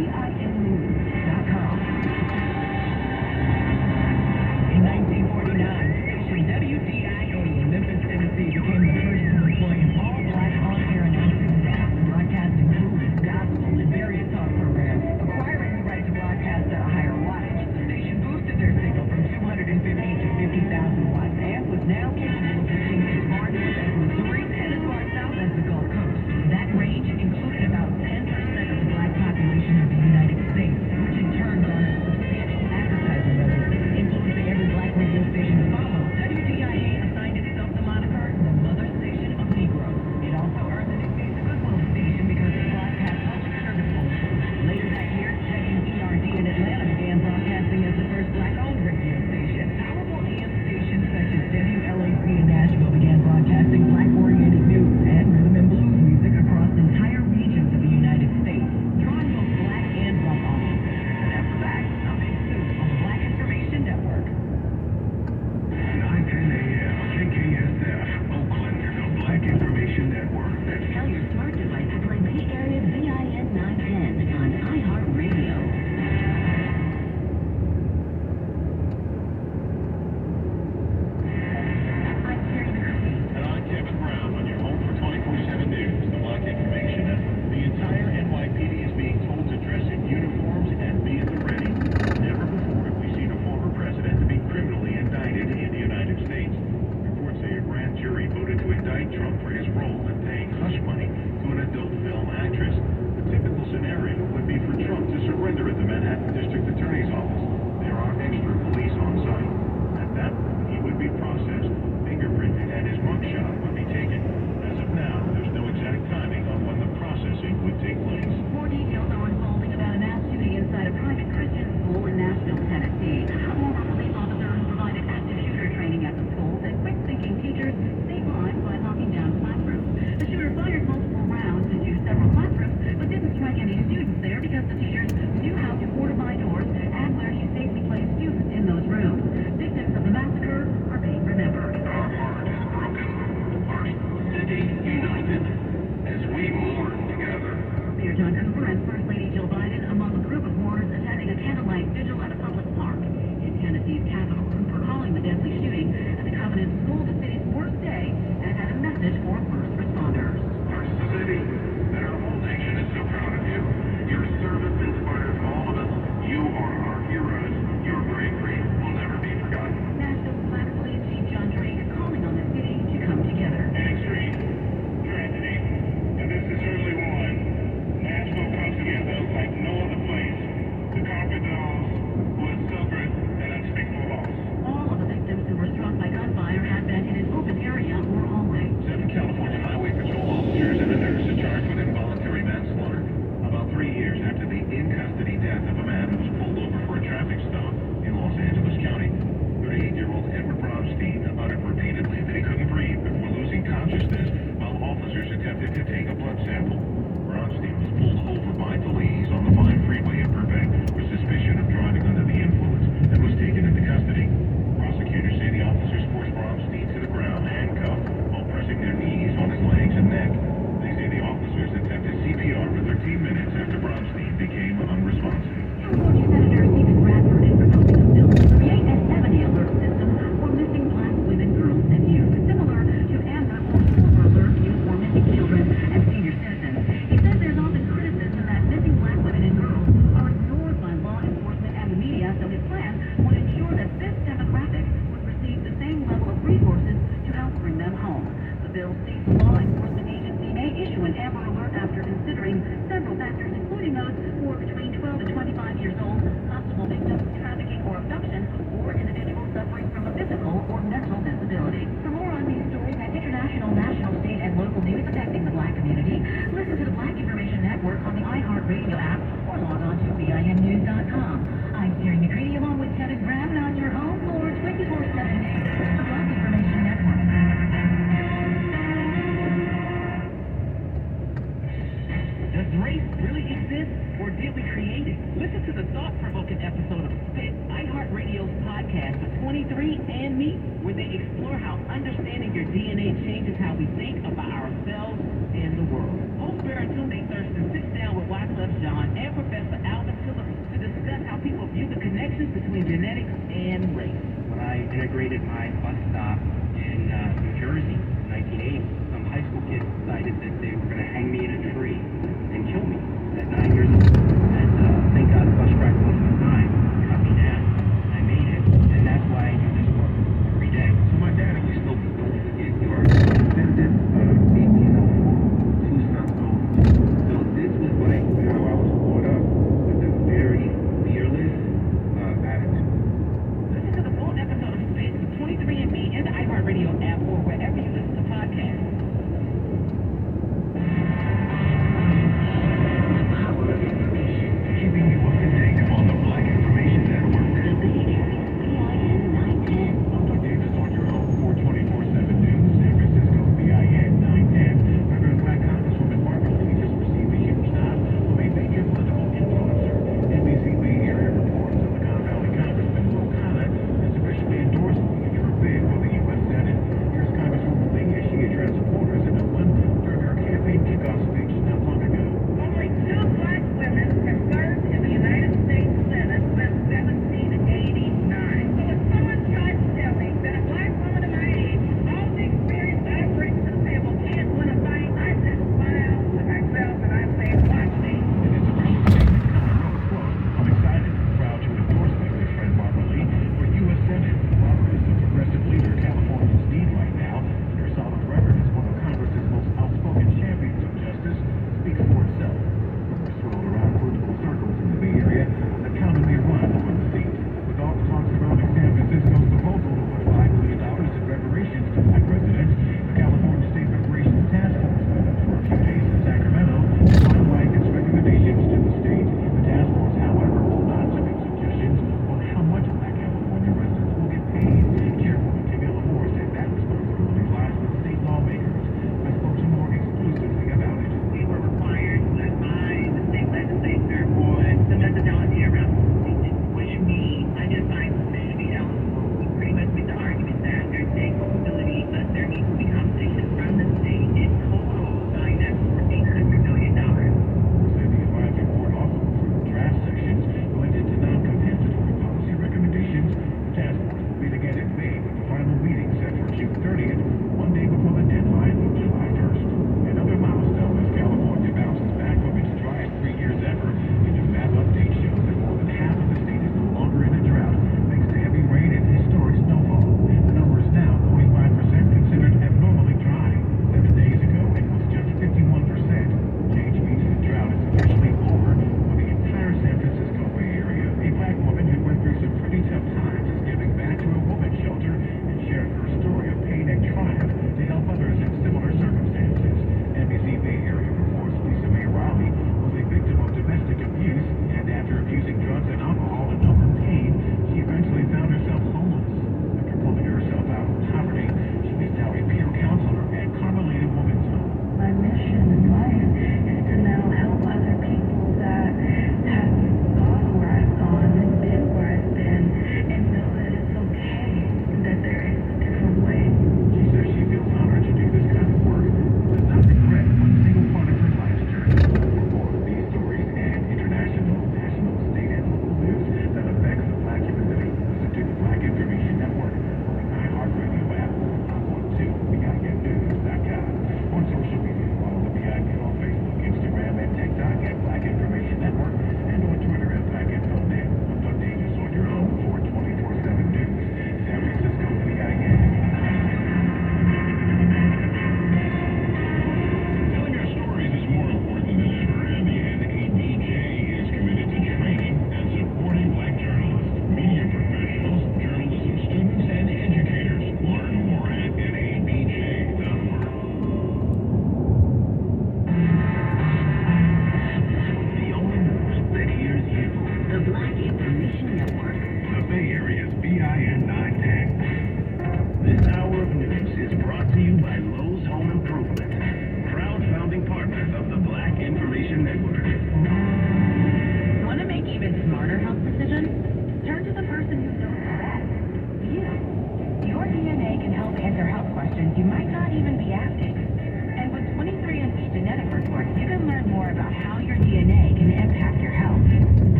WINnews.com. In 1949, station WDIA in Memphis, Tennessee became the first to employ an all-black on-air announcing staff and broadcasting movies, gospel, and various talk programs. Acquiring the right to broadcast at a higher wattage, the station boosted their signal from 250 to 50,000 watts and was now capable of reaching as far north as Missouri and as far south as the Gulf Coast. That range included about 10% of the black population of the United States, which in turn garnered substantial advertising revenue. Influencing every black radio station to follow, WDIA assigned itself the moniker the Mother Station of Negroes. It also earned the nickname the Goodwill Station because it broadcast public service bulletins. Later that year, WERD in Atlanta began broadcasting as the first black-owned radio station. Powerful AM stations such as WLAC in Nashville began broadcasting black-oriented news and rhythm and blues music across entire regions of the United States, drawing both black and white audiences. That's a fact. I'm Big Sue on the Black Information Network. 9:10 a.m. KKSF, Oakland, the Black Information Network. Tell your smart device to play Bay Area VIN 910 on iHeartRadio. I'm Terry McCready. And I'm Kevin Brown on your home for 24/7 News, the Black Information Network. The entire NYPD is being told to dress in uniforms and be at the ready. Never before have we seen a former president to be criminally indicted in the United States. Reports say a grand jury voted to indict Trump for his role in paying hush money to an adult film actress. The typical scenario would be for Trump to surrender at the Manhattan District Attorney's Office. There are extra police on site. At that point, he would be processed, fingerprinted, and his mugshot would be taken. As of now, there's no exact timing on when the processing would take place. More details are unfolding about a mass shooting inside a private Christian school in Nashville, Tennessee. A former police officer who provided active shooter training at the school said quick-thinking teachers saved lives by knocking down classrooms. The shooter fired multiple rounds into several classrooms, but didn't strike any students there because the teachers knew how to fortify doors and where she safely placed students in those rooms. Victims of the massacre are being remembered. Our heart is broken. Our city united as we mourn together. Mayor John Cooper and First Lady Jill Biden among a group of mourners attending a candlelight vigil at a public park in Tennessee's capital. Cooper calling the deadly shooting at the Covenant School the city's worst day and had a message for first responders. Our city and our whole nation is so proud of you. Your service inspires all of us. You are our heroes. Your bravery will never be forgotten. Nashville's Black Police Chief John Drake calling on the city to come together. An extreme tragedy, and this is certainly one. Nashville comes together like no other place. The carpet dolls was suffered an unspeakable loss. All of the victims who were struck by gunfire had been in an open area or hallway. 7 California Highway Patrol officers and a nurse are charged with involuntary manslaughter. About 3 years after the in-custody death of a man who was pulled over for a traffic stop in Los Angeles County, 38-year-old Edward Bronstein uttered repeatedly that he couldn't breathe before losing consciousness while officers attempted to take a blood sample. Bronstein was pulled over by police on the Vine Freeway in Burbank with suspicion of driving under the influence and was taken into custody. Prosecutors say the officers forced Bronstein to the ground, handcuffed, while pressing their knees on his legs and neck. They say the officers attempted CPR for 13 minutes after Bronstein became unresponsive. California Senator Stephen Bradford is proposing a bill to create a 70 alert system for missing black women, girls, and youth, similar to AMNA or Silver Alert Youth for Missing Children and Senior Citizens. He says there's often criticism that missing black women and girls are ignored by law enforcement and the media, so his plan would ensure that this demographic would receive the same level of resources to help bring them home. The bill states the law enforcement agency may issue an Amber Alert after considering several factors, including those who are between 12 to 25 years old, possible victims of trafficking or abduction, or individuals suffering from a physical or mental disability. For more on these stories and international, national, state, and local news affecting the black community, listen to the Black Information Network on the iHeartRadio app or log on to WINnews.com. I'm Terry McCready along with Kevin Brown on your home for 24/7 News, the Black Information Network. Does race really exist, or did we create it? Listen to the thought-provoking episode of Spit, iHeartRadio's podcast for 23andMe, where they explore how understanding your DNA changes how we think about ourselves and the world. Host Baron Tunde Thurston sits down with Wyclef Jean and Professor Al people view the connections between genetics and race. When I integrated my bus stop in New Jersey in 1980, some high school kids decided that they were going to hang me in a tree and kill me at 9 years old. And thank God the bus driver wasn't on time, cut me down. I made it, and that's why I do this work every day. So my dad always told me, don't forget your descendant of 1804, Tucson, Oklahoma. So this was like how I was brought up, with a very fearless attitude. Listen to the full episode of Spin with 23andMe and the iHeart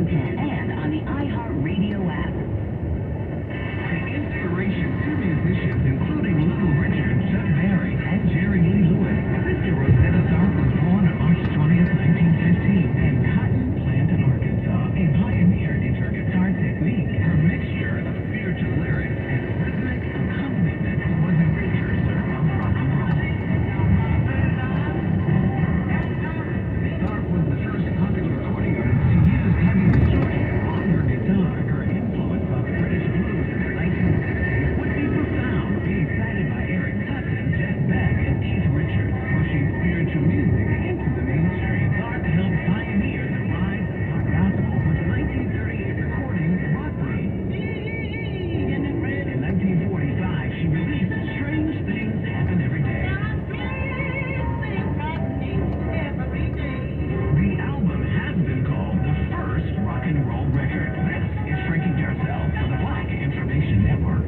content and on the iHeartRadio app. The inspiration to musicians, including Little Richard, Chuck Berry, and Jerry Lee Lewis. Sister Rosetta Tharpe was born on March 20th, 1915, in Cotton Plant, Arkansas, a pioneer in her guitar technique. Her mixture of spiritual lyrics and rhythmic accompaniment was a precursor of rock and roll. Tharpe was the first popular recording artist to use heavy distortion on her guitar. Her influence on British blues in the 1960s would be profound, being cited by Eric Clapton, Jeff Beck, and Keith Richards, pushing spiritual music into the mainstream. Tharpe helped pioneer the rise of pop gospel with the 1938 recording Rockly. In 1945, she released Strange Things Happen Every Day. The album has been called the first rock and roll record. This is Frankie Garcelle for the Black Information Network.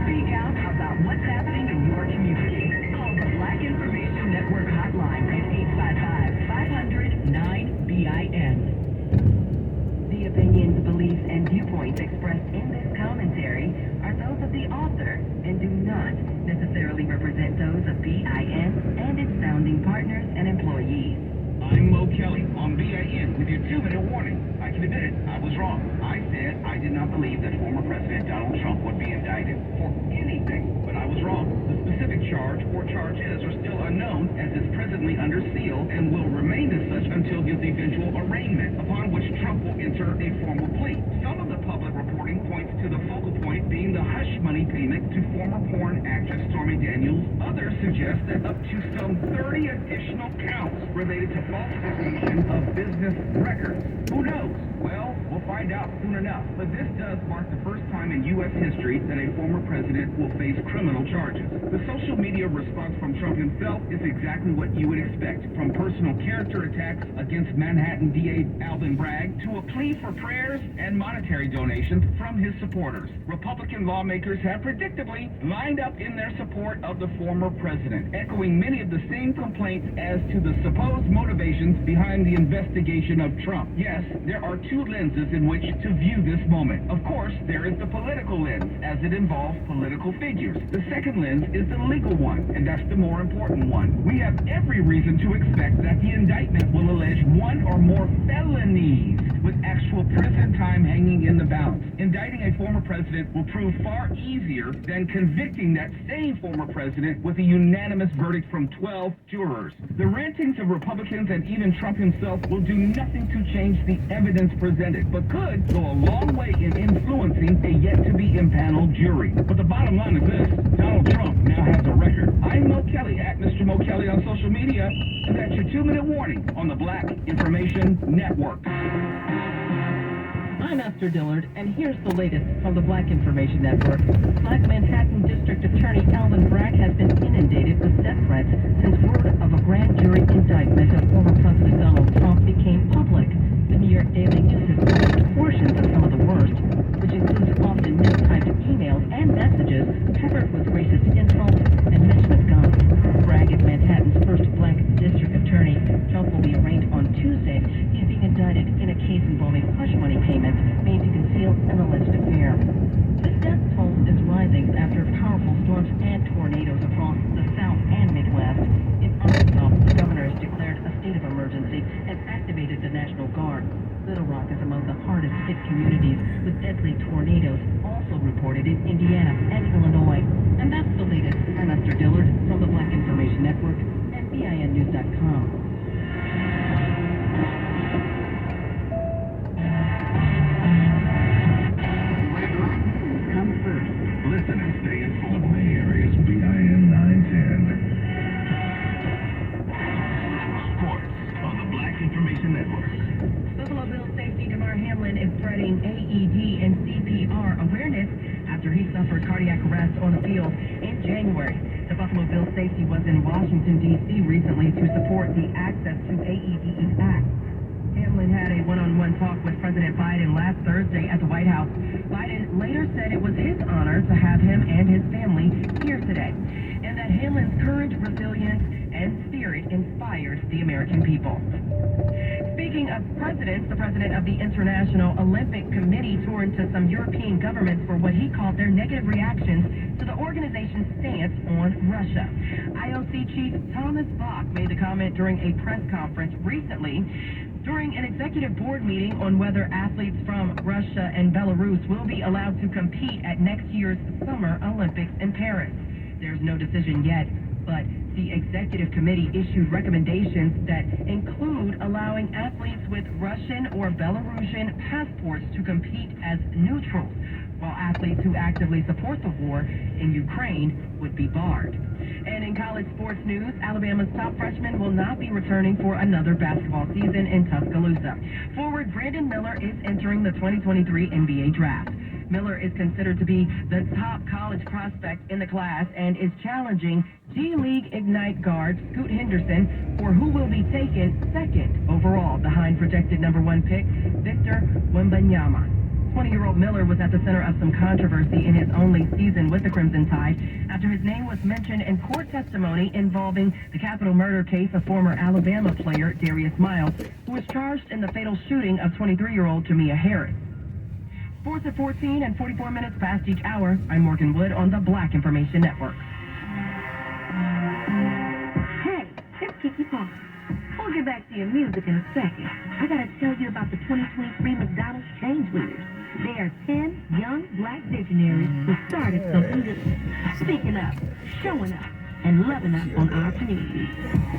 Speak out about what's happening in your community. Call the Black Information Network hotline at 855-500-9BIN. The opinions, beliefs, and viewpoints expressed in this commentary are those of the author and do not necessarily represent those of BIN and its founding partners and employees. I'm Mo Kelly on BIN with your 2-minute warning. I can admit it, I was wrong. I said I did not believe that former President Donald Trump would be indicted for anything, but I was wrong. The specific charge or charges are still unknown as is presently under seal and will remain as such until his eventual arraignment, upon which Trump will enter a formal plea. Some of the public reporting points to the focal point being the hush money payment to former porn actress Stormy Daniels. Others suggest that up to some 30 additional counts related to falsification of business records. Who knows? Well, we'll find out soon enough. But this does mark the first time in U.S. history that a former president will face criminal charges. The social media response from Trump himself is exactly what you would expect, from personal character attacks against Manhattan DA Alvin Bragg to a plea for prayers and monetary donations from his supporters. Republican lawmakers have predictably lined up in their support of the former president, echoing many of the same complaints as to the supposed motivations behind the investigation of Trump. Yes, there are two lenses in which to view this moment. Of course, there is the political lens, as it involves political figures. The second lens is the legal one, and that's the more important one. We have every reason to expect that the indictment will allege one or more felonies with actual prison time hanging in the balance. Indicting a former president will prove far easier than convicting that same former president with a unanimous verdict from 12 jurors. The rantings of Republicans and even Trump himself will do nothing to change the evidence presented, but could go a long way in influencing a yet-to-be impaneled jury. But the bottom line is this: Donald Trump now has a record. I'm Mo Kelly, at Mr. Mo Kelly on social media, and that's your 2-minute warning on the Black Information Network. I'm Esther Dillard, and here's the latest from the Black Information Network. Black Manhattan District Attorney Alvin Bragg has been inundated with death threats since word of a grand jury indictment of former President Donald Trump became public. The New York Daily News has published portions of some of the worst, which includes often mistyped emails and messages covered with racist insults and mention of guns. Bragg is Manhattan's first black district attorney. Trump will be arraigned on Tuesday. He's being indicted in a case involving hush money payments made to conceal an alleged affair. The death toll is rising after powerful storms and tornadoes across the South and Midwest. In Arkansas, the governor has declared a state of emergency and activated the National Guard. Little Rock is among the hardest hit communities, with deadly tornadoes also reported in Indiana and Illinois. And that's the latest. I'm Esther Dillard from the Black Information Network and BINnews.com. Listen and stay informed. Bay Area's BIN 910. Sports on the Black Information Network. Buffalo Bills safety DeMar Hamlin is spreading AED and CPR awareness after he suffered cardiac arrest on the field in January. The Buffalo Bills safety was in Washington, D.C. recently to support the Access to AEDs Act. Hamlin had a one-on-one talk with President Biden last Thursday at the White House. Biden later said it was his honor to have him and his family here today, and that Hamlin's courage, resilience, and spirit inspires the American people. Speaking of presidents, the president of the International Olympic Committee turned to some European governments for what he called their negative reactions to the organization's stance on Russia. IOC chief Thomas Bach made the comment during a press conference recently during an executive board meeting on whether athletes from Russia and Belarus will be allowed to compete at next year's Summer Olympics in Paris. There's no decision yet, but the executive committee issued recommendations that include allowing athletes with Russian or Belarusian passports to compete as neutrals, while athletes who actively support the war in Ukraine would be barred. And in college sports news, Alabama's top freshman will not be returning for another basketball season in Tuscaloosa. Forward Brandon Miller is entering the 2023 NBA draft. Miller is considered to be the top college prospect in the class and is challenging G-League Ignite guard Scoot Henderson for who will be taken second overall behind projected #1 pick Victor Wembanyama. 20-year-old Miller was at the center of some controversy in his only season with the Crimson Tide after his name was mentioned in court testimony involving the capital murder case of former Alabama player Darius Miles, who was charged in the fatal shooting of 23-year-old Jamia Harris. Sports at 14 and 44 minutes past each hour. I'm Morgan Wood on the Black Information Network. Hey, it's Kiki Paul. We'll get back to your music in a second. I gotta tell you about the 2023 McDonald's Change Leaders. They are 10 young black visionaries who started something different. Speaking up, showing up, and loving up on our community.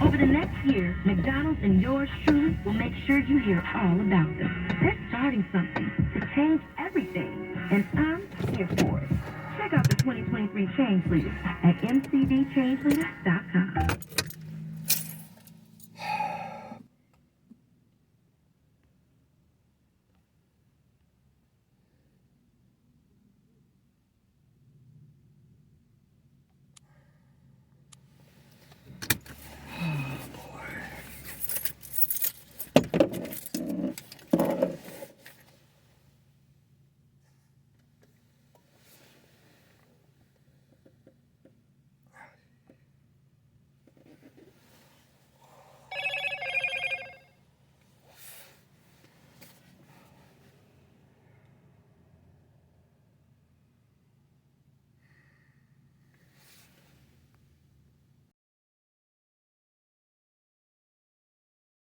Over the next year, McDonald's and yours truly will make sure you hear all about them. They're starting something to change everything, and I'm here for it. Check out the 2023 Change Leaders at mcdchangeleaders.com.